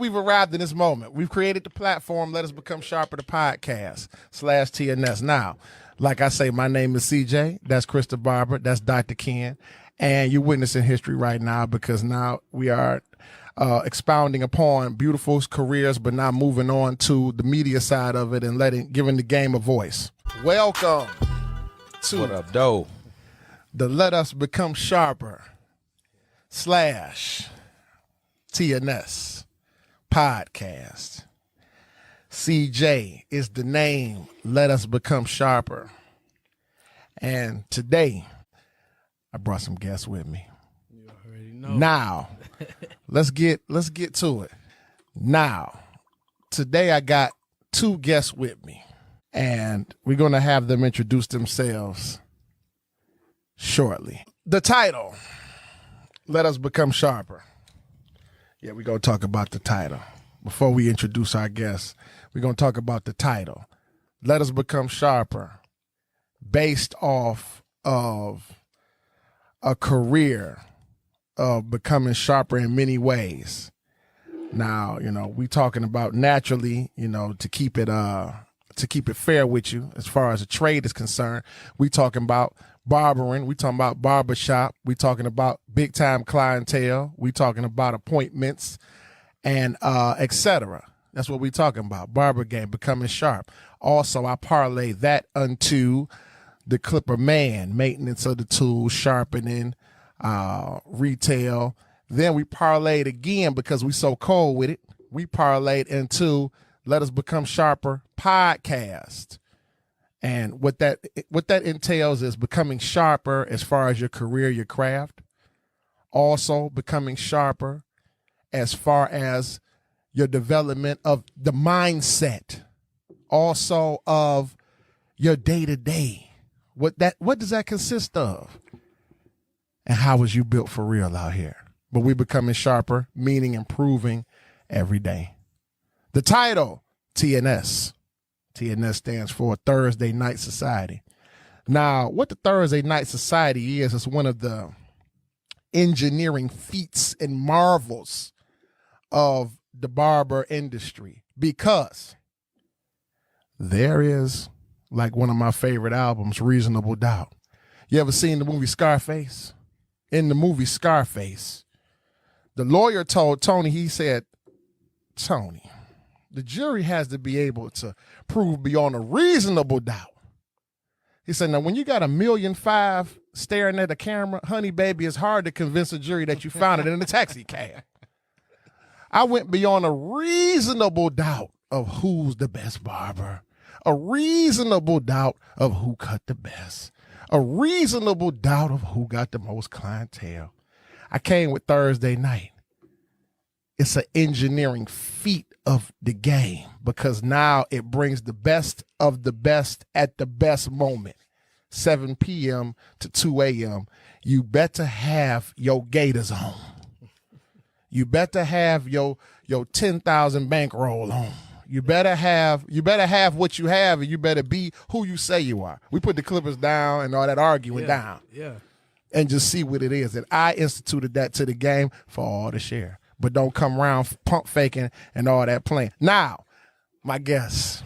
we've arrived in this moment. We've created the platform, Let Us Become Sharper, the podcast, /TNS. Now, like I say, my name is CJ. That's Krista Barber. That's Dr. Ken. And you're witnessing history right now because now we are expounding upon beautiful careers, but now moving on to the media side of it and giving the game a voice. Welcome to What up, though? the Let Us Become Sharper /TNS podcast. CJ is the name. Let Us Become Sharper. And today, I brought some guests with me. You already know. Now, let's get to it. Now, today I got two guests with me, and we're going to have them introduce themselves shortly. The title, Let Us Become Sharper. Yeah, we're going to talk about the title. Before we introduce our guests, we're going to talk about the title, Let Us Become Sharper, based off of a career of becoming sharper in many ways. Now, we talking about naturally, to keep it fair with you as far as the trade is concerned. We talking about barbering. We talking about barbershop. We talking about big time clientele. We talking about appointments and etc. That's what we talking about. Barber game, becoming sharp. Also, I parlay that unto the clipper man, maintenance of the tools, sharpening, retail. Then we parlayed again because we so cold with it. We parlayed into Let Us Become Sharper podcast. And what that entails is becoming sharper as far as your career, your craft. Also becoming sharper as far as your development of the mindset. Also of your day-to-day. What does that consist of? And how was you built for real out here? But we becoming sharper, meaning improving every day. The title, TNS. TNS stands for Thursday Night Society. Now, what the Thursday Night Society is one of the engineering feats and marvels of the barber industry, because there is, like one of my favorite albums, Reasonable Doubt. You ever seen the movie Scarface? In the movie Scarface, the lawyer told Tony, he said, Tony, the jury has to be able to prove beyond a reasonable doubt. He said, now, when you got 1.5 million staring at the camera, honey, baby, it's hard to convince a jury that you found it in a taxi cab. I went beyond a reasonable doubt of who's the best barber, a reasonable doubt of who cut the best, a reasonable doubt of who got the most clientele. I came with Thursday Night. It's an engineering feat of the game because now it brings the best of the best at the best moment. 7 p.m. to 2 a.m. You better have your gaiters on. You better have your 10,000 bankroll on. You better have what you have, and you better be who you say you are. We put the Clippers down and all that arguing down. Yeah. And just see what it is. And I instituted that to the game for all to share. But don't come around pump faking and all that playing. Now, my guests.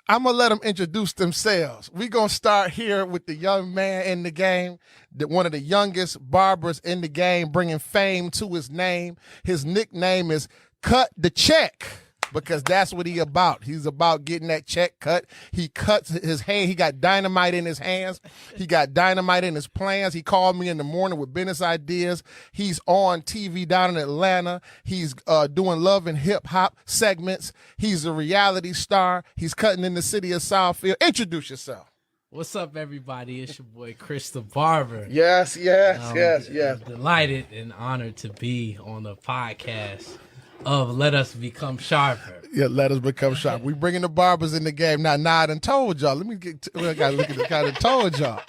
I'm going to let them introduce themselves. We're going to start here with the young man in the game, one of the youngest barbers in the game, bringing fame to his name. His nickname is Cut the Check because that's what he about. He's about getting that check cut. He cuts his hand. He got dynamite in his hands. He got dynamite in his plans. He called me in the morning with business ideas. He's on TV down in Atlanta. He's doing love and hip hop segments. He's a reality star. He's cutting in the city of Southfield. Introduce yourself. What's up, everybody? It's your boy, Krista Barber. Yes. Delighted and honored to be on the podcast of Let Us Become Sharper. Yeah, Let Us Become Sharper. We bringing the barbers in the game. Now, I done told y'all. I got to look at the kind of told y'all.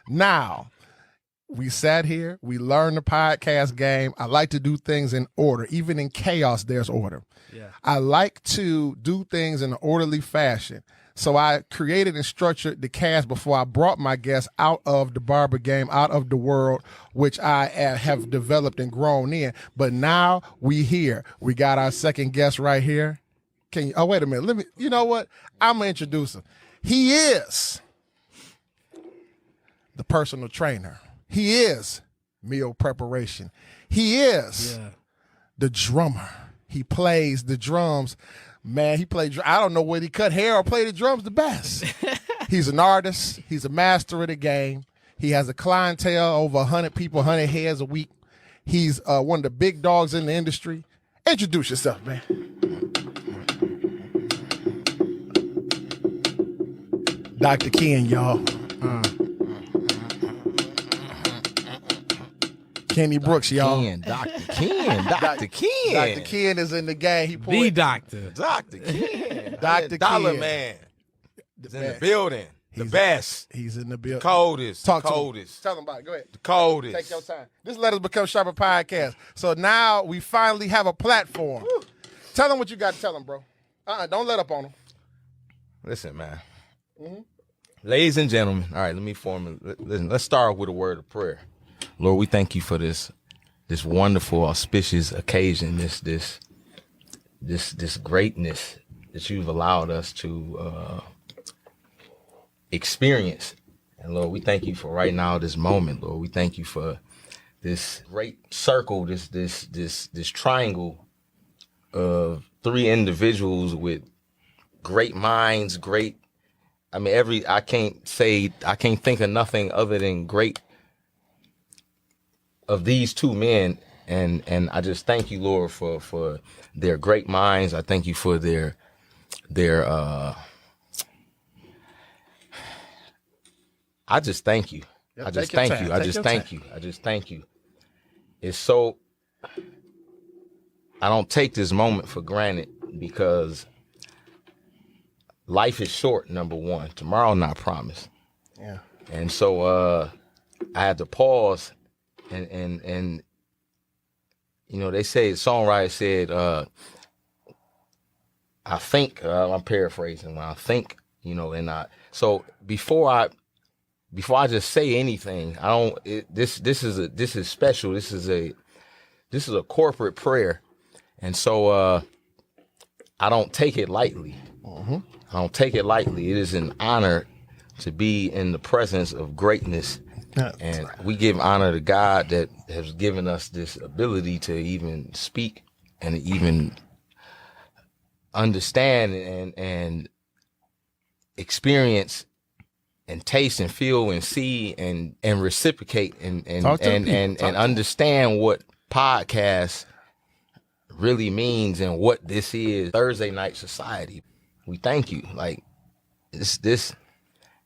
Now, we sat here. We learned the podcast game. I like to do things in order. Even in chaos, there's order. Yeah. I like to do things in an orderly fashion. So I created and structured the cast before I brought my guests out of the Barber game, out of the world, which I have developed and grown in. But now we here. We got our second guest right here. Can you? Oh, wait a minute. You know what? I'm going to introduce him. He is the personal trainer. He is meal preparation. He is the drummer. He plays the drums. Man, he played. I don't know whether he cut hair or play the drums the best. He's an artist. He's a master of the game. He has a clientele over 100 people, 100 heads a week. He's one of the big dogs in the industry. Introduce yourself, man. Dr. Ken, y'all. Kenny Brooks, y'all. Dr. Ken. Dr. Ken is in the game. He The doctor. Dr. Ken. Dr. Dollar Ken. Man. He's in the building. The best. He's in the building. Coldest. Talk to coldest. him. Tell him about it. Go ahead. The coldest. Take your time. This Let Us Become Sharper podcast. So now we finally have a platform. Woo. Tell them what you got to tell them, bro. Don't let up on them. Listen, man. Ladies and gentlemen, all right, listen, let's start with a word of prayer. Lord, we thank you for this wonderful, auspicious occasion, this greatness that you've allowed us to experience. And Lord, we thank you for right now, this moment, Lord. We thank you for this great circle, this triangle of three individuals with great minds, I can't think of nothing other than great of these two men, and I just thank you, Lord, for their great minds. I thank you for their I just thank you. Yep, I just thank you. I just thank you. I just thank you. It's so, I don't take this moment for granted because life is short, number one. Tomorrow not promised. Yeah. And so I had to pause and you know, they say, the songwriter said, I think, I'm paraphrasing, when I think, you know, so before I just say anything, this is special. This is a corporate prayer. And so I don't take it lightly. I don't take it lightly. It is an honor to be in the presence of greatness. And we give honor to God that has given us this ability to even speak and even understand and experience and taste and feel and see and reciprocate and understand what podcast really means and what this is. Thursday Night Society. We thank you. Like this.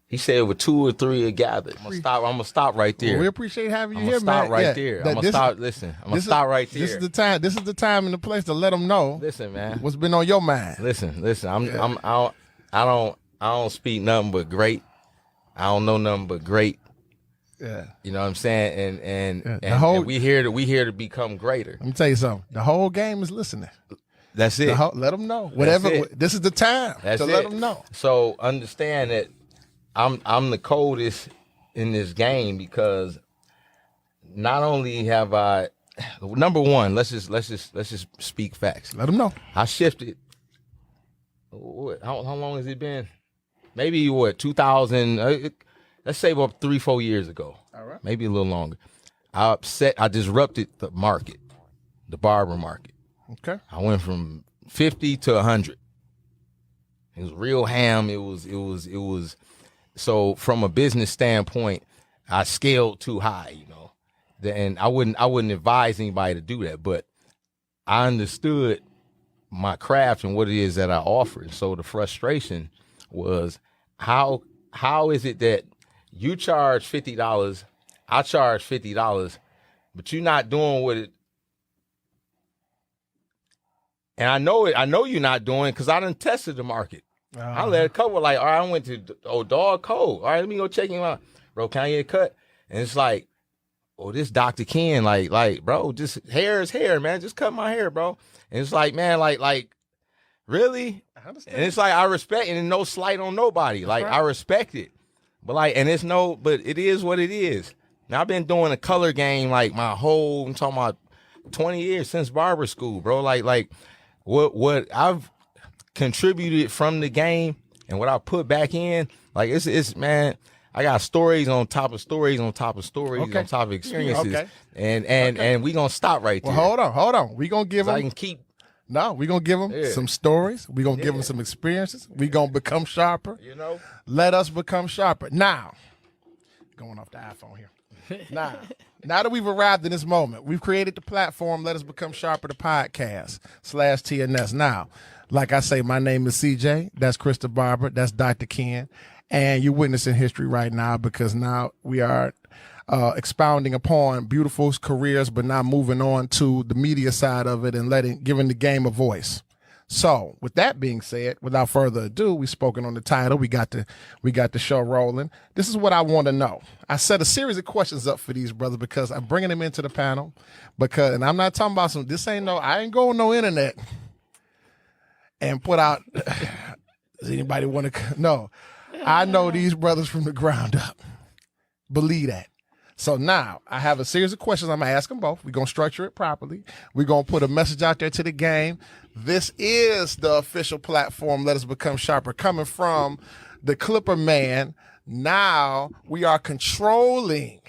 He said, "With two or three are gathered." I'm gonna stop right there. Well, we appreciate having you I'm here, gonna stop man. right there. I'm gonna stop. Listen, I'm gonna stop right there. This is the time. This is the time and the place to let them know. Listen, man. What's been on your mind? Listen. I don't speak nothing but great. I don't know nothing but great. Yeah. You know what I'm saying? And we here to become greater. Let me tell you something. The whole game is listening. That's it. Let them know. Whatever. This is the time to let them know. So understand that I'm the coldest in this game because not only have I, number one, let's just speak facts. Let them know. I shifted. How long has it been? Maybe 2000. Let's say about 3-4 years ago. All right. Maybe a little longer. I disrupted the market, the barber market. Okay. I went from 50 to 100. It was real ham. It was. So from a business standpoint, I scaled too high, you know. And I wouldn't advise anybody to do that, but I understood my craft and what it is that I offered. So the frustration was how is it that you charge $50, I charge $50, but you're not doing what it. And I know you're not doing it because I done tested the market. I let a couple like, all right, I went to Dog Cold. All right, let me go check him out. Bro, can I get a cut? And it's like, this Dr. Ken, like, bro, just hair is hair, man. Just cut my hair, bro. And it's like, man, like really? I understand. And it's like, I respect it, and no slight on nobody. Like, right. I respect it. But like, and but it is what it is. Now, I've been doing a color game like I'm talking about 20 years since barber school, bro. Like what I've contributed from the game and what I put back in, like it's man, I got stories on top of stories on top of stories Okay. on top of experiences. Okay. And we gonna stop right there. Well, hold on. We gonna give So them. I can keep. No, we gonna give them some stories. We gonna give them some experiences. We gonna become sharper. You know. Let us become sharper. Now, going off the iPhone here. Now that we've arrived in this moment, we've created the platform. Let us become sharper. The podcast /TNS. Now, like I say, my name is CJ. That's Krista Barber. That's Dr. Ken. And you're witnessing history right now because now we are expounding upon beautiful careers, but now moving on to the media side of it and giving the game a voice. So, with that being said, without further ado, we've spoken on the title. We got the show rolling. This is what I want to know. I set a series of questions up for these brothers because I'm bringing them into the panel. And I'm not talking about I ain't going no internet and put out. Does anybody want to? No, I know these brothers from the ground up. Believe that. So now I have a series of questions. I'm going to ask them both. We're going to structure it properly. We're going to put a message out there to the game. This is the official platform, Let Us Become Sharper, coming from the Clipper man. Now we are controlling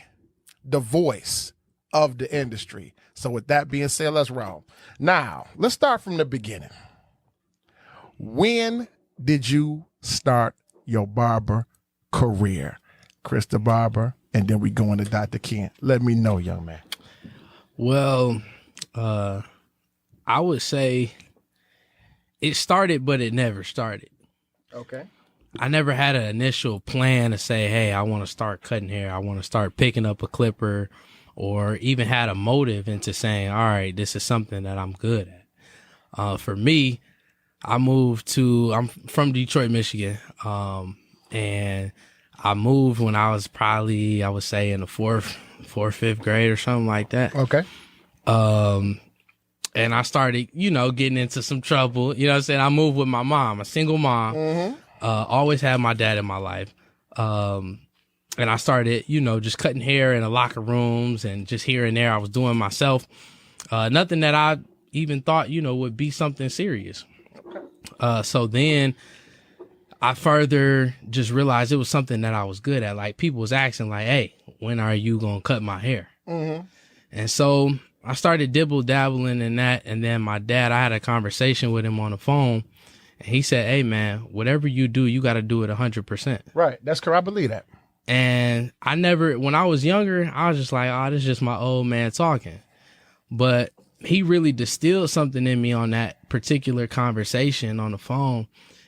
the voice of the industry. So with that being said, let's roll. Now, let's start from the beginning. When did you start your barber career? Krista Barber, and then we go into Dr. Ken. Let me know, young man. Well, I would say it started, but it never started. Okay. I never had an initial plan to say, hey, I want to start cutting hair. I want to start picking up a clipper, or even had a motive into saying, all right, this is something that I'm good at. For me, I'm from Detroit, Michigan. And I moved when I was probably, I would say, in the fourth, fifth grade or something like that. Okay. And I started, getting into some trouble. You know what I'm saying? I moved with my mom, a single mom. Mm-hmm. Always had my dad in my life. And I started, just cutting hair in the locker rooms and just here and there. I was doing myself. Nothing that I even thought, would be something serious. So then I further just realized it was something that I was good at. Like, people was asking, like, hey, when are you going to cut my hair? Mm-hmm. And so I started dabbling in that. And then my dad, I had a conversation with him on the phone. And he said, hey, man, whatever you do, you got to do it 100%. Right. That's correct. I believe that. And when I was younger, I was just like, oh, this is just my old man talking. But he really distilled something in me on that particular conversation on the phone.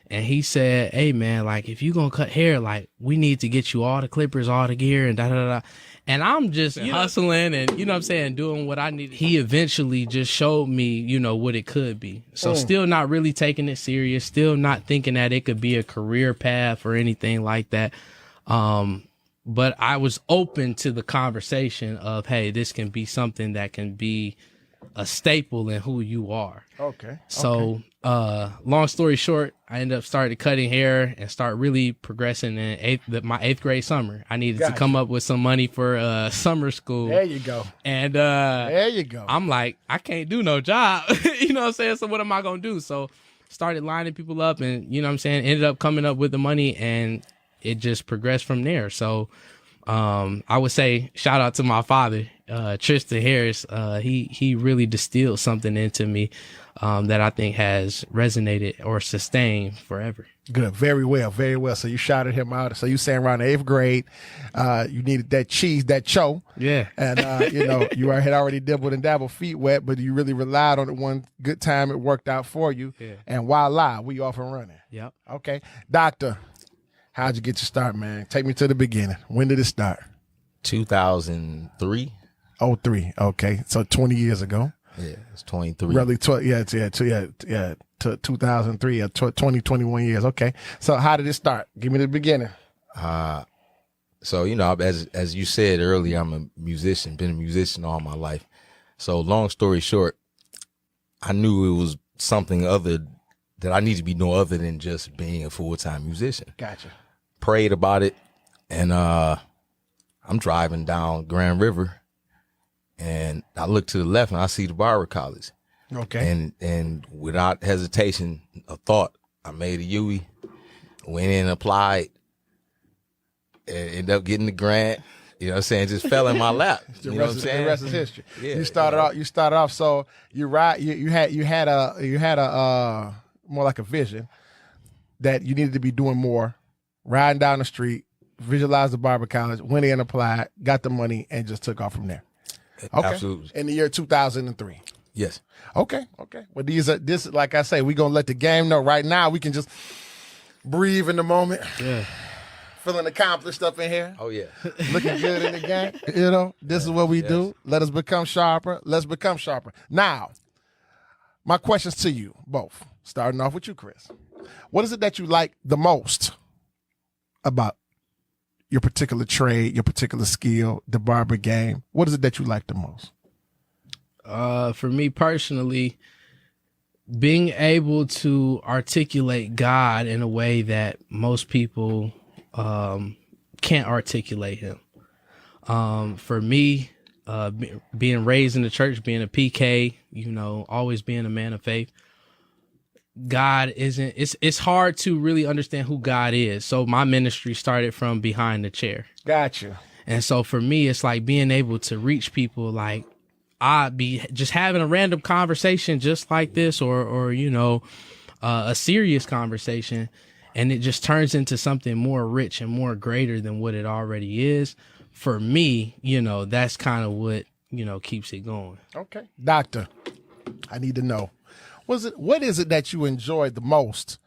And he said, hey, man, like, if you going to cut hair, like, we need to get you all the clippers, all the gear, and da-da-da-da. And I'm just hustling and, you know what I'm saying, doing what I need. He eventually just showed me, what it could be. So still not really taking it serious, still not thinking that it could be a career path or anything like that. But I was open to the conversation of, hey, this can be something that can be a staple in who you are. Okay. So, long story short, I ended up started cutting hair and start really progressing in my eighth grade summer. I needed to come up with some money for summer school. There you go. And there you go. I'm like, I can't do no job. You know what I'm saying? So what am I gonna do? So started lining people up, and you know what I'm saying, ended up coming up with the money, and it just progressed from there. So I would say shout out to my father, Tristan Harris. He really distilled something into me that I think has resonated or sustained forever. Good. Very well. Very well. So you shouted him out. So you saying around the 8th grade, you needed that cheese, that cho. Yeah. And, you had already dibbled and dabbled, feet wet, but you really relied on it one good time. It worked out for you. Yeah. And voila, we off and running. Yep. Okay. Doctor, how'd you get your start, man? Take me to the beginning. When did it start? 2003. 03. Okay. So 20 years ago. Yeah, it's 23. Really, 2003, 20, 21 years. Okay. So how did it start? Give me the beginning. So, as you said earlier, I'm a musician, been a musician all my life. So long story short, I knew it was something other that I need to be no other than just being a full-time musician. Gotcha. Prayed about it, and I'm driving down Grand River, and I look to the left and I see the Barber College. Okay. And without hesitation, a thought, I made a UE, went in and applied, and ended up getting the grant. You know what I'm saying? Just fell in my lap. You know what I'm saying? The rest is history. Yeah, You started off. So you had a more like a vision that you needed to be doing more, riding down the street, visualized the Barber College, went in, applied, got the money, and just took off from there. Okay. Absolutely. In the year 2003. Yes. Okay. Well, this like I say, we're gonna let the game know right now. We can just breathe in the moment. Yeah. Feeling accomplished up in here. Oh, yeah. Looking good in the game. You know, this is what we do. Let us become sharper. Let's become sharper. Now, my questions to you both, starting off with you, Chris. What is it that you like the most about your particular trade, your particular skill, the barber game? What is it that you like the most? For me personally, being able to articulate God in a way that most people can't articulate him. For me, being raised in the church, being a PK, you know, always being a man of faith, God isn't, it's hard to really understand who God is. So my ministry started from behind the chair. Gotcha. And so for me, it's like being able to reach people, like I'd be just having a random conversation just like this, or you know, a serious conversation, and it just turns into something more rich and more greater than what it already is. For me, you know, that's kind of what, you know, keeps it going. Okay. Doctor, I need to know. What is it that you enjoyed the most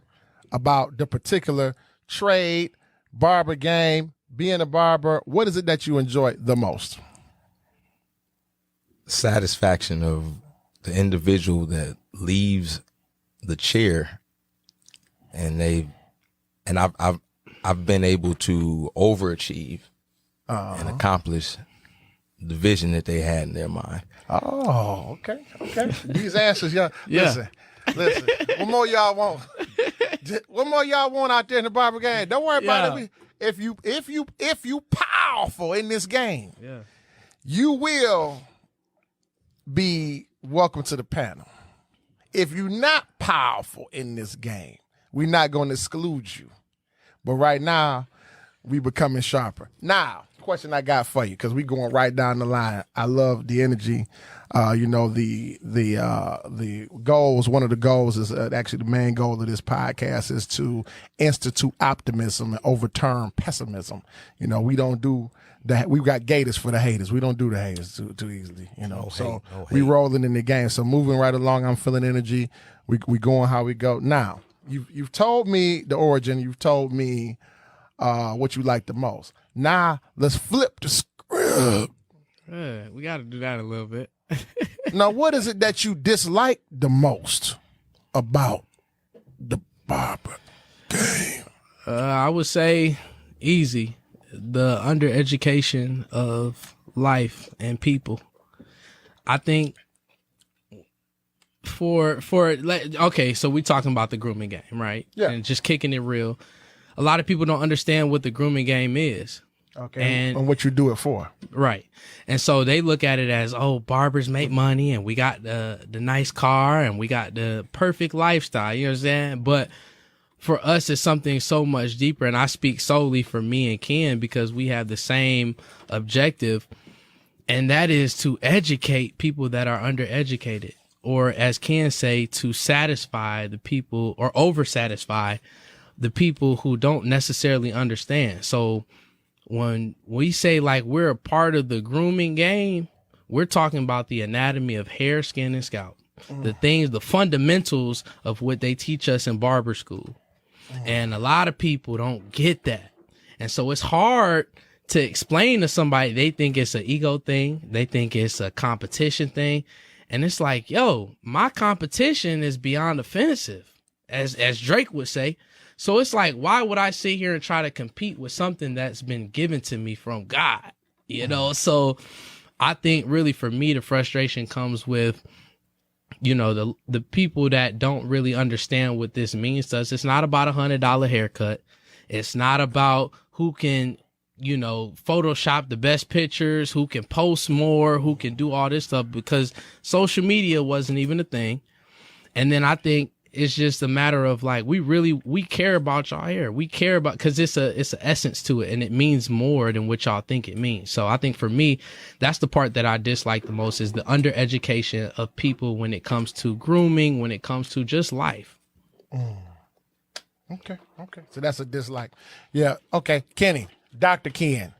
about the particular trade, barber game, being a barber? What is it that you enjoyed the most? Satisfaction of the individual that leaves the chair, and I've been able to overachieve and accomplish the vision that they had in their mind. Oh, okay. These answers, y'all. Yeah. Listen. What more y'all want? What more y'all want out there in the barber game? Don't worry about it. If you powerful in this game, you will be welcome to the panel. If you're not powerful in this game, we're not going to exclude you. But right now, we becoming sharper. Now, question I got for you, because we going right down the line. I love the energy. You know, the goals. One of the goals is actually the main goal of this podcast is to institute optimism and overturn pessimism. You know, we don't do that. We've got gators for the haters. We don't do the haters too easily. You know, so we rolling in the game. So moving right along, I'm feeling energy. We going how we go. Now, you've told me the origin. You've told me what you like the most. Now let's flip the script. We got to do that a little bit. Now, what is it that you dislike the most about the barber game? I would say easy. The undereducation of life and people. I think okay, so we talking about the grooming game, right? Yeah. And just kicking it real. A lot of people don't understand what the grooming game is. Okay. And what you do it for. Right. And so they look at it as, oh, barbers make money and we got the nice car and we got the perfect lifestyle. You know what I'm saying? But for us, it's something so much deeper. And I speak solely for me and Ken because we have the same objective. And that is to educate people that are undereducated, or as Ken say, to satisfy the people or over-satisfy the people who don't necessarily understand. So when we say like we're a part of the grooming game, we're talking about the anatomy of hair, skin, and scalp. The things, the fundamentals of what they teach us in barber school. And a lot of people don't get that. And so it's hard to explain to somebody. They think it's an ego thing. They think it's a competition thing. And it's like, yo, my competition is beyond offensive, as Drake would say. So it's like, why would I sit here and try to compete with something that's been given to me from God? You know, so I think really for me, the frustration comes with you know, the people that don't really understand what this means to us. It's not about $100 haircut. It's not about who can, you know, Photoshop the best pictures, who can post more, who can do all this stuff, because social media wasn't even a thing. And then I think it's just a matter of like, we care about y'all hair. We care about, cause it's an essence to it, and it means more than what y'all think it means. So I think for me, that's the part that I dislike the most, is the undereducation of people when it comes to grooming, when it comes to just life. Okay. So that's a dislike. Yeah. Okay. Kenny, Dr. Ken,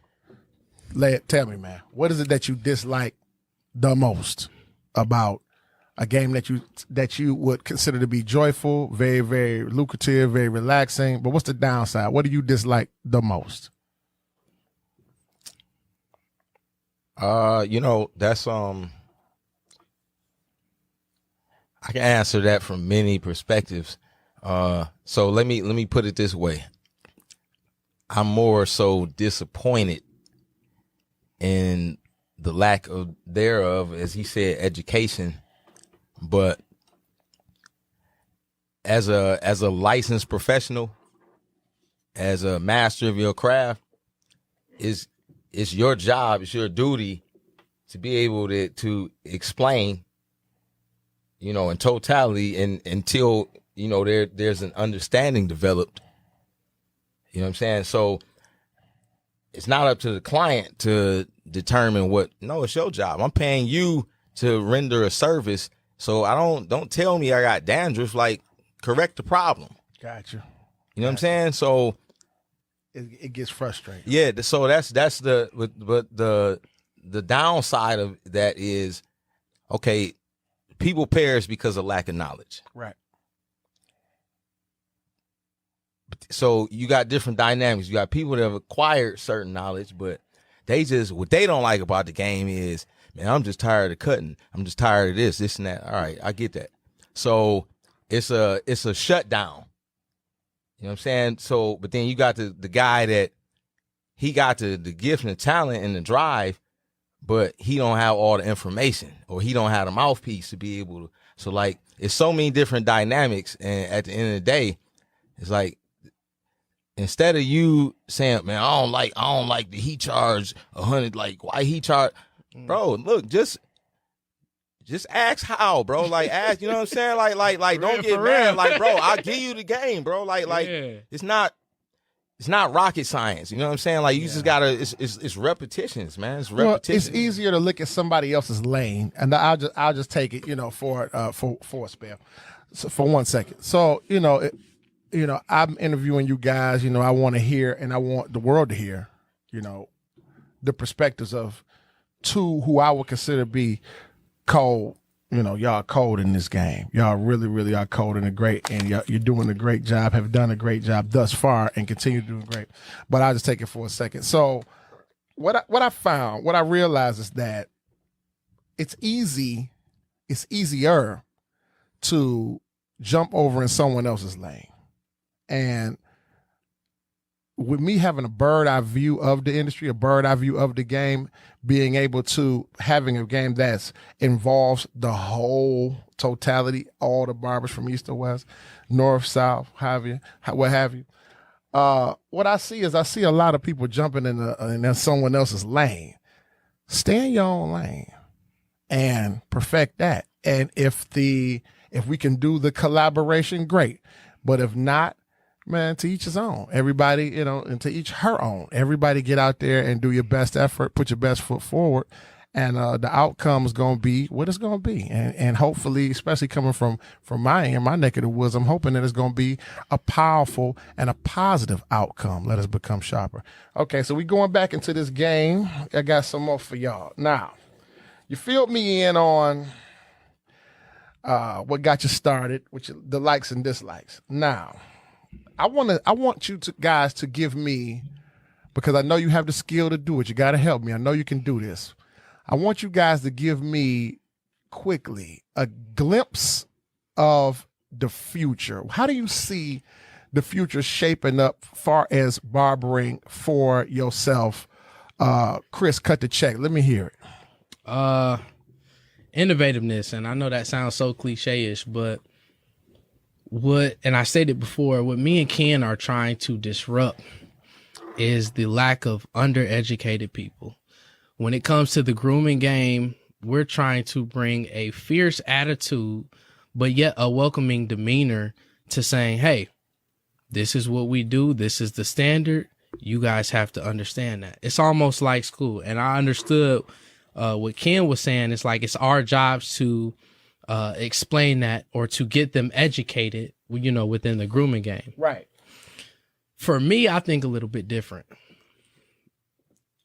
tell me, man, what is it that you dislike the most about a game that you would consider to be joyful, very, very lucrative, very relaxing? But what's the downside? What do you dislike the most? You know, that's I can answer that from many perspectives. So let me put it this way. I'm more so disappointed in the lack of thereof, as he said, education. But as a licensed professional, as a master of your craft, it's your job, it's your duty to be able to explain, you know, in totality, and until, you know, there's an understanding developed. You know what I'm saying? So it's not up to the client to determine it's your job. I'm paying you to render a service. So don't tell me I got dandruff, like, correct the problem. Gotcha. You know what I'm saying? So it gets frustrating. Yeah. So that's the downside of that is, okay, people perish because of lack of knowledge. Right. So you got different dynamics. You got people that have acquired certain knowledge, but what they don't like about the game is, man, I'm just tired of cutting. I'm just tired of this and that. All right, I get that. So it's a shutdown. You know what I'm saying? So, but then you got the guy that he got the gift and the talent and the drive, but he don't have all the information, or he don't have the mouthpiece to be able to. So like, it's so many different dynamics, and at the end of the day, it's like, instead of you saying, man, I don't like that he charged 100, like, why he charge, bro, look, just ask how, bro. Like, ask, you know what I'm saying? Like, don't get mad. Like, bro, I'll give you the game, bro. Like, yeah. It's not rocket science. You know what I'm saying? Like, you just gotta, it's repetitions, man. It's repetitions. Well, it's easier to look at somebody else's lane, and I'll just take it, you know, for a spell, so for 1 second. So, you know, I'm interviewing you guys, you know, I want to hear, and I want the world to hear, you know, the perspectives of two who I would consider be cold. You know, y'all cold in this game. Y'all really, really are cold and you're doing a great job, have done a great job thus far, and continue doing great. But I'll just take it for a second. So what I realized is that it's easier to jump over in someone else's lane. And with me having a bird eye view of the industry, a bird eye view of the game, being able to having a game that involves the whole totality, all the barbers from east to west, north, south, what have you. What I see is a lot of people jumping in someone else's lane. Stay in your own lane and perfect that. And if we can do the collaboration, great. But if not, man, to each his own. Everybody, you know, and to each her own. Everybody get out there and do your best effort, put your best foot forward, and the outcome is going to be what it's going to be. And hopefully, especially coming from my end, my neck of the woods, I'm hoping that it's going to be a powerful and a positive outcome. Let us become sharper. Okay, so we going back into this game. I got some more for y'all. Now, you filled me in on what got you started, which the likes and dislikes. Now, I want you guys to give me, because I know you have the skill to do it. You got to help me. I know you can do this. I want you guys to give me quickly a glimpse of the future. How do you see the future shaping up far as barbering for yourself? Chris, cut the check. Let me hear it. innovativeness, and I know that sounds so cliche-ish, but and I said it before, what me and Ken are trying to disrupt is the lack of undereducated people. When it comes to the grooming game, we're trying to bring a fierce attitude, but yet a welcoming demeanor to saying, hey, this is what we do. This is the standard. You guys have to understand that. It's almost like school. And I understood what Ken was saying. It's like it's our jobs to explain that or to get them educated, within the grooming game. Right. For me, I think a little bit different.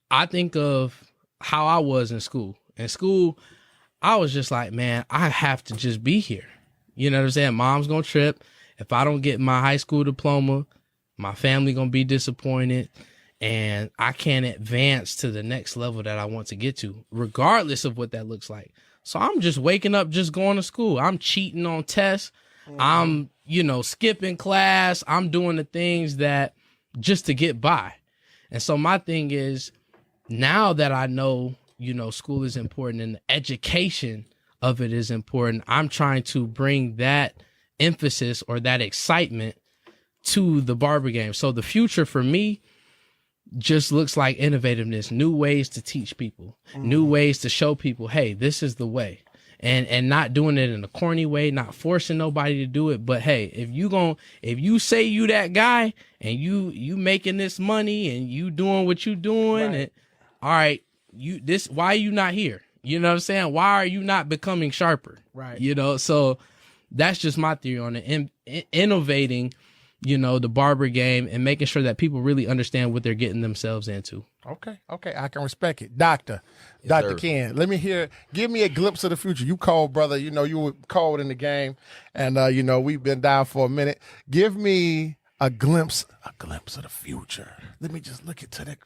I think of how I was in school. In school, I was just like, man, I have to just be here. You know what I'm saying? Mom's going to trip. If I don't get my high school diploma, my family going to be disappointed, and I can't advance to the next level that I want to get to, regardless of what that looks like. So I'm just waking up, just going to school. I'm cheating on tests. I'm, skipping class. I'm doing the things that just to get by. And so my thing is, now that I know, school is important and the education of it is important, I'm trying to bring that emphasis or that excitement to the barber game. So the future for me just looks like innovativeness, new ways to teach people, new ways to show people, hey, this is the way. And not doing it in a corny way, not forcing nobody to do it. But hey, if you say you that guy and you making this money and you doing what you doing, Right. and all right, why are you not here? You know what I'm saying? Why are you not becoming sharper? Right. So that's just my theory on it. Innovating, the barber game and making sure that people really understand what they're getting themselves into. Okay, I can respect it. Dr. Ken, give me a glimpse of the future. You cold, brother. You were cold in the game, and we've been down for a minute. Give me a glimpse of the future. Let me just look into that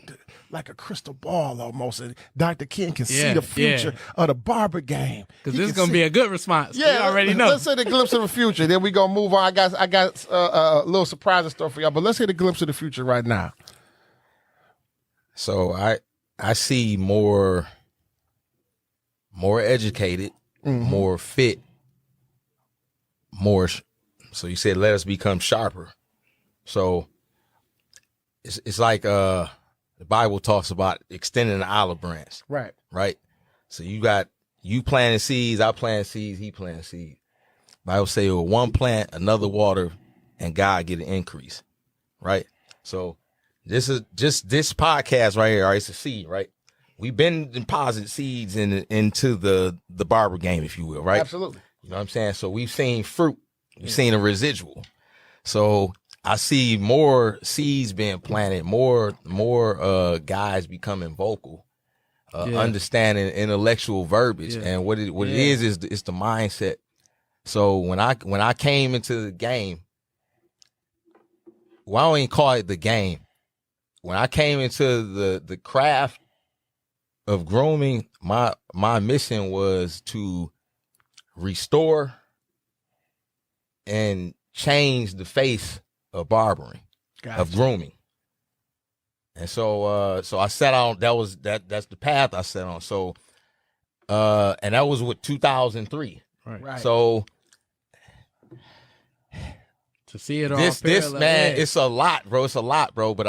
like a crystal ball almost. And Dr. Ken can see the future of the barber game. Because this is going to be a good response. Yeah, you already know. Let's say the glimpse of the future. Then we gonna move on. I got a little surprise in store for y'all, but let's hit a glimpse of the future right now. So I see more educated, more fit, more. So you said, let us become sharper. So it's like the Bible talks about extending the olive branch. Right. Right. So you planting seeds, I plant seeds, he planting seeds. Bible say, well, one plant, another water, and God get an increase. Right. So this is just this podcast right here. All right, it's a seed, right? We've been depositing seeds into the barber game, if you will, right? Absolutely. You know what I'm saying? So we've seen fruit, we've seen a residual. So I see more seeds being planted, more guys becoming vocal, understanding intellectual verbiage, and what it is it's the mindset. So when I came into the game, well, I don't even call it the game. When I came into the craft of grooming, my mission was to restore and change the face of barbering, of grooming. And so I set on, that's the path I set on. So and that was with 2003. Right. So to see it all this man, it's a lot, bro. It's a lot, bro. But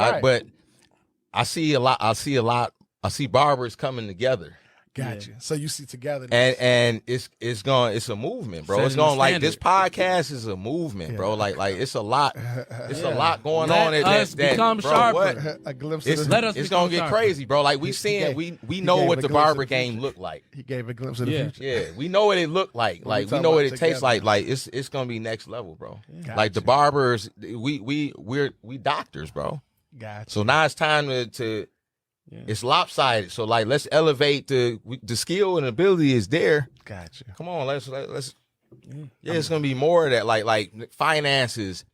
I see a lot. I see barbers coming together. Gotcha. So you see together, and it's a movement, bro. It's going like this podcast is a movement, bro. Like it's a lot. It's a lot going on. Let us become sharper. A glimpse it's, of the it's gonna get crazy, bro. Like we know what the barber game look like. He gave a glimpse of the future. Yeah, we know what it look like. Like we know what it tastes like. Like it's gonna be next level, bro. Gotcha. Like the barbers, we're doctors, bro. Gotcha. So now it's time to it's lopsided. So like let's elevate the skill and ability is there. Gotcha. Come on, let's it's gonna be more of that, like finances,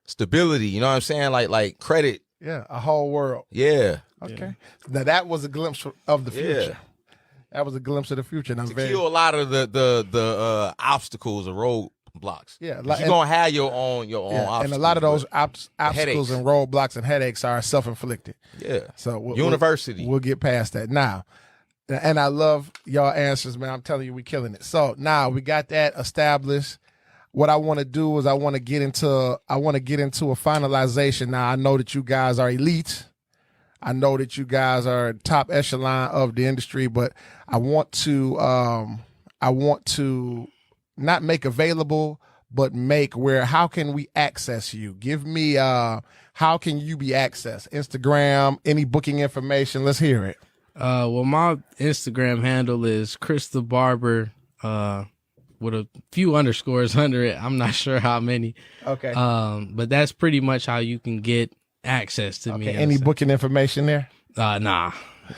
stability, you know what I'm saying? Like credit. Yeah, a whole world. Yeah. Okay. Now that was a glimpse of the future. That was a glimpse of the future. And I'm kill a lot of the obstacles or roadblocks. Yeah, like, you're gonna have your own obstacles. And a lot of those obstacles and roadblocks and headaches are self-inflicted. Yeah. So university. We'll get past that. Now, And I love y'all answers, man. I'm telling you, we killing it. So now we got that established. What I want to do is I want to get into a finalization. Now I know that you guys are elite. I know that you guys are top echelon of the industry, but I want to not make available, but make where, how can we access you? Give me how can you be accessed? Instagram, any booking information? Let's hear it. Well, my Instagram handle is Chris the Barber, with a few underscores under it. I'm not sure how many. Okay. But that's pretty much how you can get access to me. Any booking information there? Nah.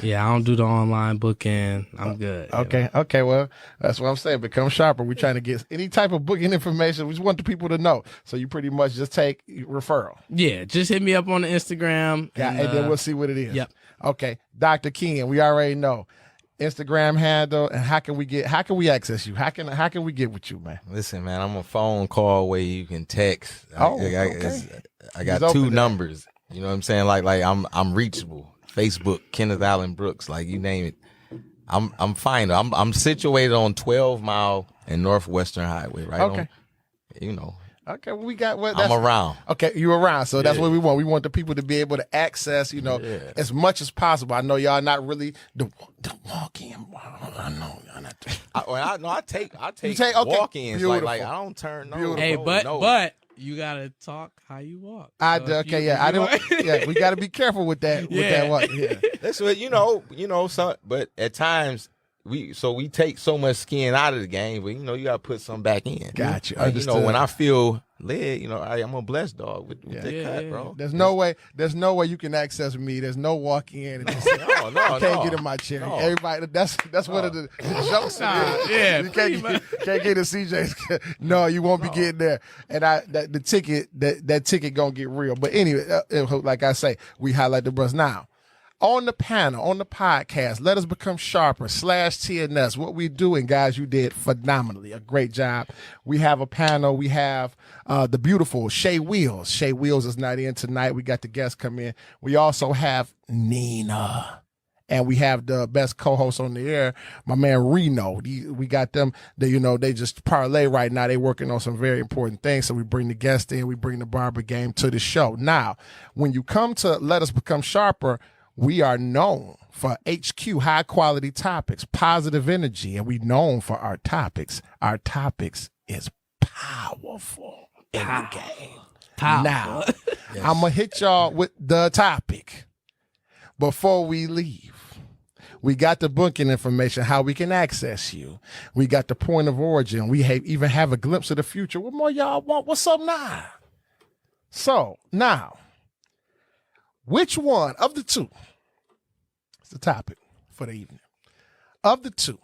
Yeah, I don't do the online booking. I'm good. Okay. Okay. Well, that's what I'm saying. Become Sharper. We're trying to get any type of booking information. We just want the people to know. So you pretty much just take referral. Yeah, just hit me up on the Instagram. Yeah, and then we'll see what it is. Yep. Okay. Dr. Ken, we already know Instagram handle, and how can we access you? How can we get with you, man? Listen, man, I'm a phone call away. You can text. Okay. I got two numbers. You know what I'm saying? Like I'm reachable. Facebook, Kenneth Allen Brooks, like you name it. I'm fine. I'm situated on 12 Mile and Northwestern Highway, right? Okay. Okay, well, we got what I'm around. Okay, you around. So that's what we want. We want the people to be able to access, as much as possible. I know y'all not really the walk-in. I know y'all not. I take okay. walk-ins. Like I don't turn no. Hey, but you gotta talk how you walk. I we got to be careful with that. With that walk. Yeah. That's what So, but at times we take so much skin out of the game, but you got to put some back in. Gotcha. Like, when I feel led, I'm a blessed dog with that cut, bro. There's no way you can access me. There's no walk in. And just, no, can't get in my chair. No. Everybody, that's one of the jokes. Yeah, you can't get in CJ's. No, you won't be getting there. And the ticket that ticket gonna get real. But anyway, like I say, we highlight the bros now. On the panel, on the podcast, Let Us Become Sharper /TNS. What we doing, guys, you did phenomenally. A great job. We have a panel. We have the beautiful Shay Wheels. Shay Wheels is not in tonight. We got the guests come in. We also have Nina. And we have the best co-host on the air, my man Reno. We got them. They just parlay right now. They working on some very important things. So we bring the guests in. We bring the Barber game to the show. Now, when you come to Let Us Become Sharper, we are known for HQ, high quality topics, positive energy, and we known for our topics. Our topics is powerful in the game. Now, I'm going to hit y'all with the topic. Before we leave, we got the booking information, how we can access you. We got the point of origin. We even have a glimpse of the future. What more y'all want? What's up now? So, now, which one of the two? It's the topic for the evening. Of the two,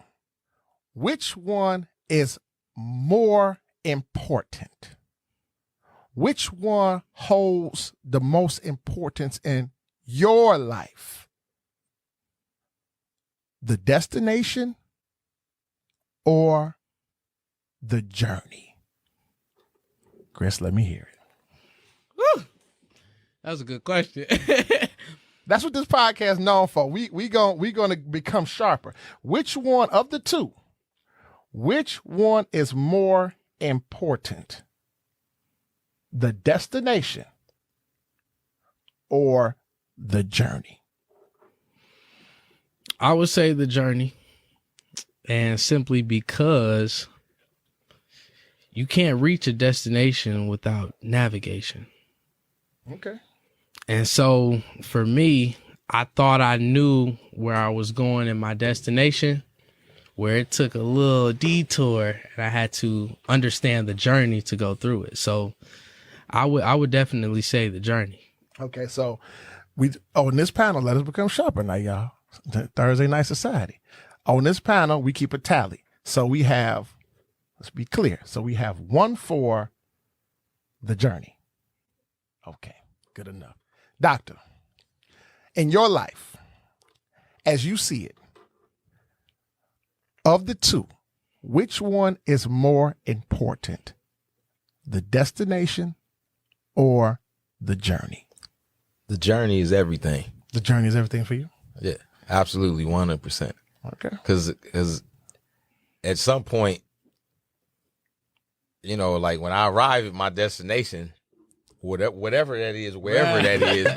which one is more important? Which one holds the most importance in your life? The destination or the journey? Chris, let me hear it. Woo! That was a good question. That's what this podcast is known for. We gonna become sharper. Which one of the two? Which one is more important? The destination or the journey? I would say the journey, and simply because you can't reach a destination without navigation. Okay. And so for me, I thought I knew where I was going in my destination, where it took a little detour and I had to understand the journey to go through it. So I would definitely say the journey. Okay, so in this panel, Let Us Become Sharper now, y'all. Thursday Night Society. On this panel, we keep a tally. So we have, let's be clear. So we have 1 for the journey. Okay, good enough. Doctor, in your life, as you see it, of the two, which one is more important? The destination or the journey? The journey is everything. The journey is everything for you? Yeah, absolutely, 100%. Okay. Because at some point, you know, like when I arrive at my destination, whatever that is, wherever that is,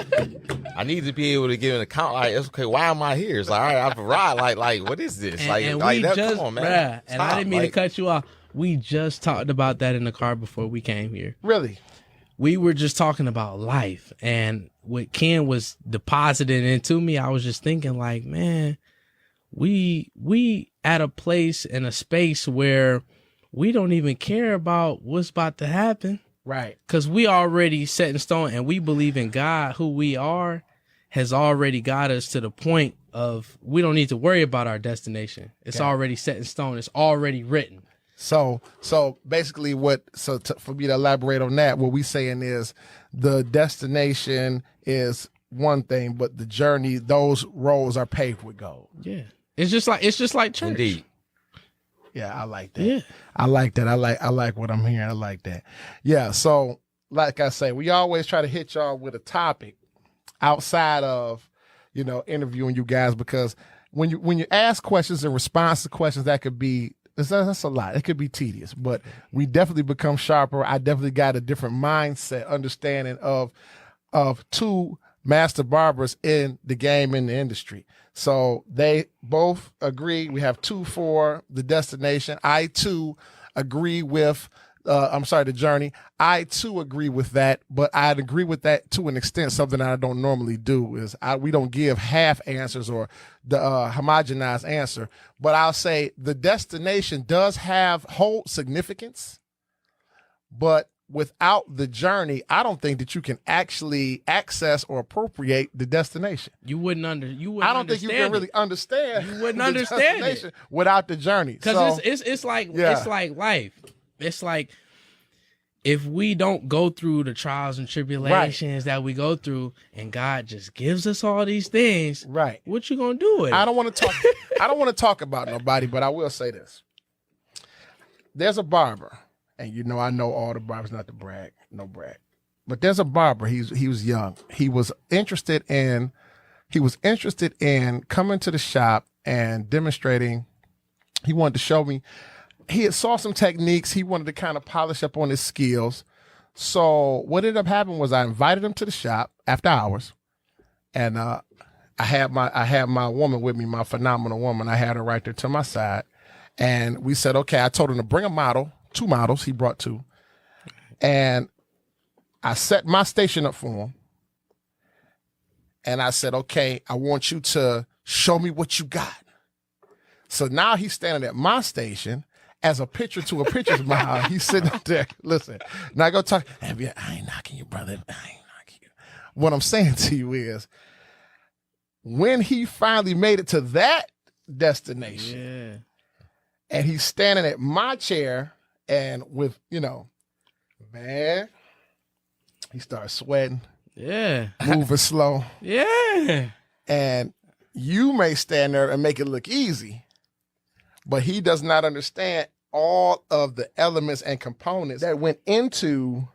I need to be able to give an account. Like, it's okay, why am I here? It's like, all right, I've arrived. Like, what is this? And Like we that, just, come on, man. and I didn't mean to cut you off. We just talked about that in the car before we came here. Really? We were just talking about life, and what Ken was depositing into me, I was just thinking like, man, we at a place in a space where we don't even care about what's about to happen. Right. Because we already set in stone, and we believe in God. Who we are has already got us to the point of we don't need to worry about our destination. It's already set in stone. It's already written. So basically for me to elaborate on that, what we saying is the destination is one thing, but the journey, those roads are paved with gold. Yeah. It's just like church. Indeed. Yeah, I like that. Yeah. I like that. I like what I'm hearing. I like that. Yeah. So like I say, we always try to hit y'all with a topic outside of, you know, interviewing you guys, because when you ask questions in response to questions, that could be, that's a lot. It could be tedious, but we definitely become sharper. I definitely got a different mindset, understanding of two master barbers in the game, in the industry. So they both agree. We have 2 for the destination. I too agree with, the journey. I too agree with that, but I'd agree with that to an extent. Something that I don't normally do is we don't give half answers or the homogenized answer, but I'll say the destination does hold significance, but without the journey, I don't think that you can actually access or appropriate the destination. You wouldn't I don't think you can really understand. You wouldn't understand it without the journey. Because it's like life. It's like if we don't go through the trials and tribulations that we go through, and God just gives us all these things, right? What you gonna do with it? I don't want to talk about nobody, but I will say this: there's a barber. And you know, I know all the barbers, not to brag, no brag. But there's a barber. He was young. He was interested in coming to the shop and demonstrating. He wanted to show me. He had saw some techniques. He wanted to kind of polish up on his skills. So what ended up happening was I invited him to the shop after hours, and I had my woman with me, my phenomenal woman. I had her right there to my side, and we said, okay. I told him to bring a model. 2 models, he brought 2. And I set my station up for him. And I said, okay, I want you to show me what you got. So now he's standing at my station as a picture to a picture's mile. He's sitting up there. Listen, now go talk. I ain't knocking you, brother. I ain't knocking you. What I'm saying to you is, when he finally made it to that destination, and he's standing at my chair, and with, you know, man, he starts sweating. Yeah. Moving slow. Yeah. And you may stand there and make it look easy, but he does not understand all of the elements and components that went into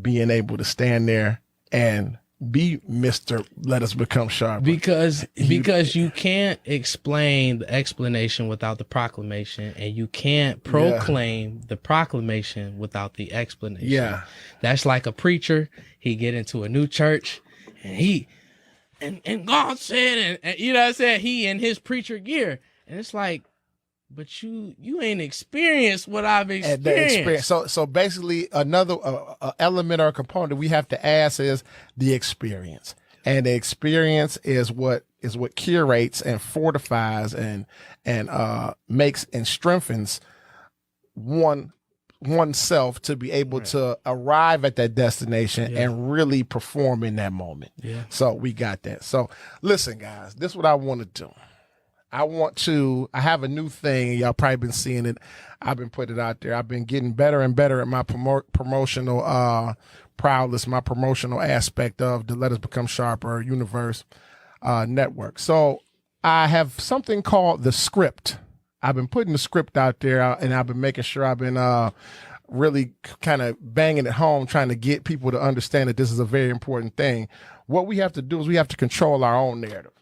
being able to stand there and be Mr. Let Us Become Sharper. Because you can't explain the explanation without the proclamation, and you can't proclaim the proclamation without the explanation. Yeah. That's like a preacher. He get into a new church, and and God said, and you know what I'm saying? He in his preacher gear. And it's like, but you ain't experienced what I've experienced. So basically, another element or component we have to ask is the experience, and the experience is what curates and fortifies and makes and strengthens oneself to be able to arrive at that destination and really perform in that moment. Yeah. So we got that. So listen, guys, this is what I want to do. I have a new thing. Y'all probably been seeing it. I've been putting it out there. I've been getting better and better at my promotional prowess, my promotional aspect of the Let Us Become Sharper universe network. So I have something called the script. I've been putting the script out there, and I've been making sure I've been really kind of banging it home, trying to get people to understand that this is a very important thing. What we have to do is we have to control our own narrative.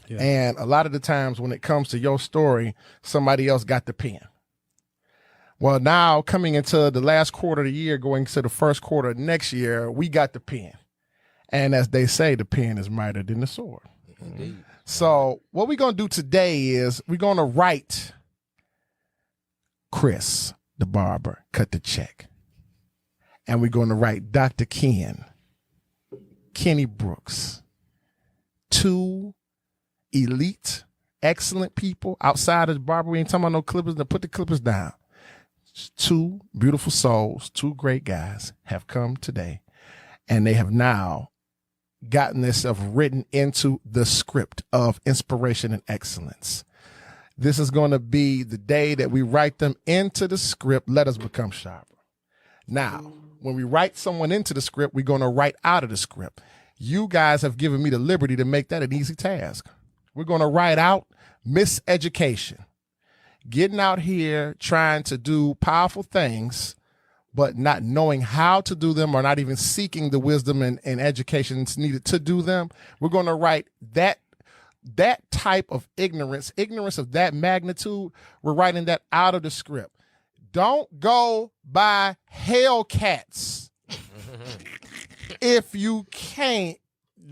Yeah. And a lot of the times when it comes to your story, somebody else got the pen. Well, now coming into the last quarter of the year, going to the first quarter of next year, we got the pen. And as they say, the pen is mightier than the sword. Indeed. So what we're going to do today is we're going to write Chris, the barber, cut the check. And we're going to write Dr. Ken, Kenny Brooks, 2 elite, excellent people outside of the barber. We ain't talking about no clippers. Now put the clippers down. 2 beautiful souls, 2 great guys have come today, and they have now gotten themselves written into the script of inspiration and excellence. This is going to be the day that we write them into the script. Let us become sharper. Now, when we write someone into the script, we're going to write out of the script. You guys have given me the liberty to make that an easy task. We're going to write out miseducation. Getting out here trying to do powerful things, but not knowing how to do them or not even seeking the wisdom and education that's needed to do them. We're going to write that type of ignorance of that magnitude. We're writing that out of the script. Don't go by Hellcats if you can't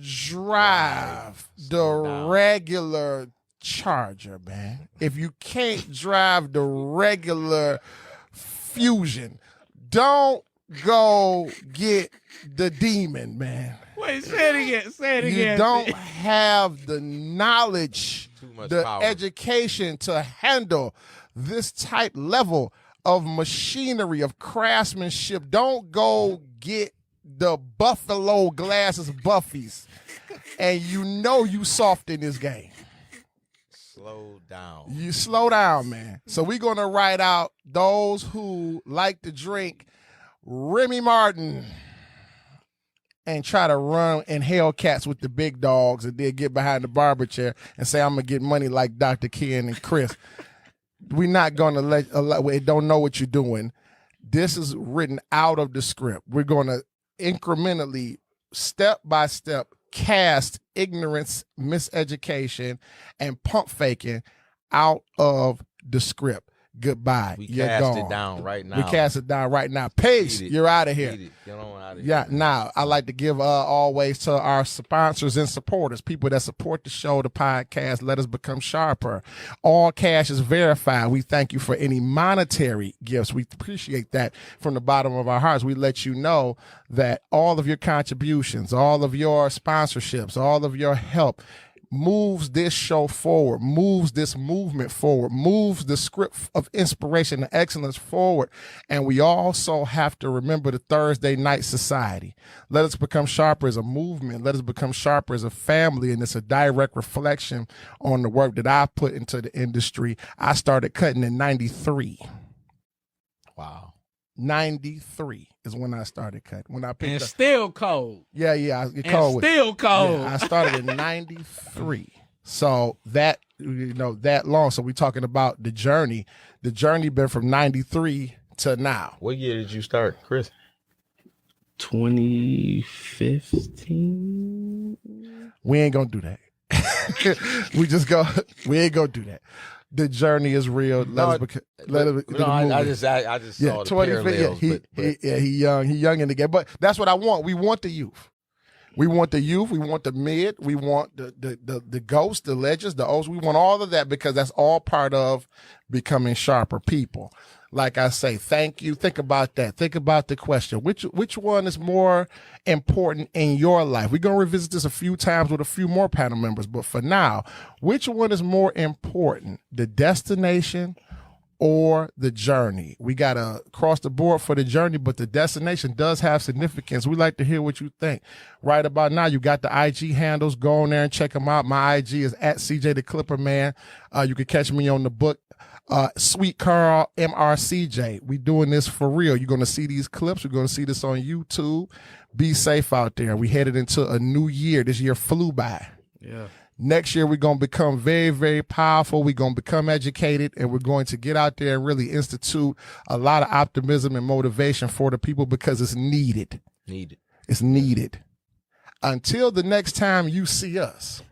drive the regular Charger, man. If you can't drive the regular Fusion, don't go get the Demon, man. Wait, say it again. Say it again. You don't have the knowledge, the power. education to handle this type level of machinery, of craftsmanship. Don't go get the Buffalo Glasses Buffies, and you know you soft in this game. Slow down. You slow down, man. So we're going to write out those who like to drink Remy Martin and try to run in Hellcats with the big dogs and then get behind the barber chair and say, I'm going to get money like Dr. Ken and Chris. We're not going to let don't know what you're doing. This is written out of the script. We're going to incrementally, step by step, cast ignorance, miseducation, and pump faking out of the script. Goodbye. You're cast gone. it down right now. We cast it down right now. Peace. You're out of here. Get on out of here. Yeah. Now, I like to give always to our sponsors and supporters, people that support the show, the podcast. Let us become sharper. All cash is verified. We thank you for any monetary gifts. We appreciate that from the bottom of our hearts. We let you know that all of your contributions, all of your sponsorships, all of your help moves this show forward, moves this movement forward, moves the script of inspiration and excellence forward. And we also have to remember the Thursday Night Society. Let us become sharper as a movement. Let us become sharper as a family. And it's a direct reflection on the work that I put into the industry. I started cutting in 93. Wow. 93 is when I started cutting. When I picked And up. still cold. Yeah, And cold. still cold. Yeah, I started in 93. So that, that long. So we're talking about the journey. The journey been from 93 to now. What year did you start, Chris? 2015. We ain't gonna do that. We ain't gonna do that. The journey is real. I just saw the parallels. He young in the game. But that's what I want. We want the youth. We want the youth. We want the mid. We want the ghosts, the legends, the O's. We want all of that because that's all part of becoming sharper people. Like I say, thank you. Think about that. Think about the question. Which one is more important in your life? We're going to revisit this a few times with a few more panel members. But for now, which one is more important? The destination or the journey? We got to cross the board for the journey, but the destination does have significance. We like to hear what you think. Right about now, you got the IG handles. Go on there and check them out. My IG is at CJ the Clipper Man. You can catch me on the book. Sweet Carl MRCJ. We doing this for real. You're going to see these clips. We're going to see this on YouTube. Be safe out there. We headed into a new year. This year flew by. Yeah. Next year, we're going to become very, very powerful. We're going to become educated, and we're going to get out there and really institute a lot of optimism and motivation for the people because it's needed. It's needed. Until the next time you see us,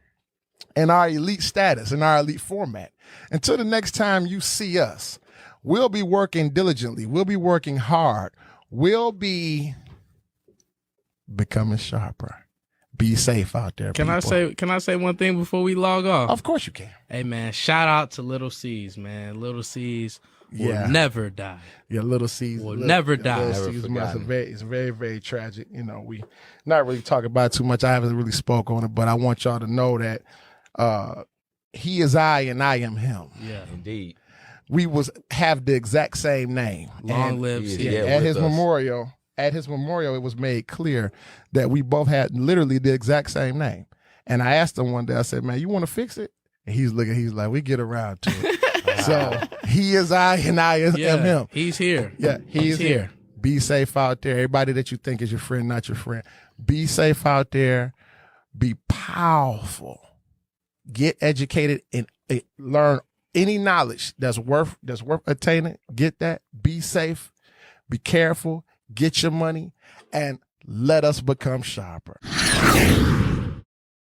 in our elite status, in our elite format. Until the next time you see us, we'll be working diligently. We'll be working hard. We'll be becoming sharper. Be safe out there. Can people. I say one thing before we log off? Of course you can. Hey man, shout out to Little C's, man. Little C's will never die. Yeah, Little C's will never die. Little C's it's very, very tragic. You know, we not really talking about it too much. I haven't really spoke on it, but I want y'all to know that he is I and I am him. Yeah, indeed. We have the exact same name. Long live Steve. At his memorial, it was made clear that we both had literally the exact same name. And I asked him one day, I said, man, you want to fix it? And he's like, we get around to it. So he is I and I am him. He's here. Yeah, he's here. Be safe out there. Everybody that you think is your friend, not your friend. Be safe out there. Be powerful. Get educated and learn any knowledge that's worth attaining. Get that. Be safe. Be careful. Get your money and let us become sharper.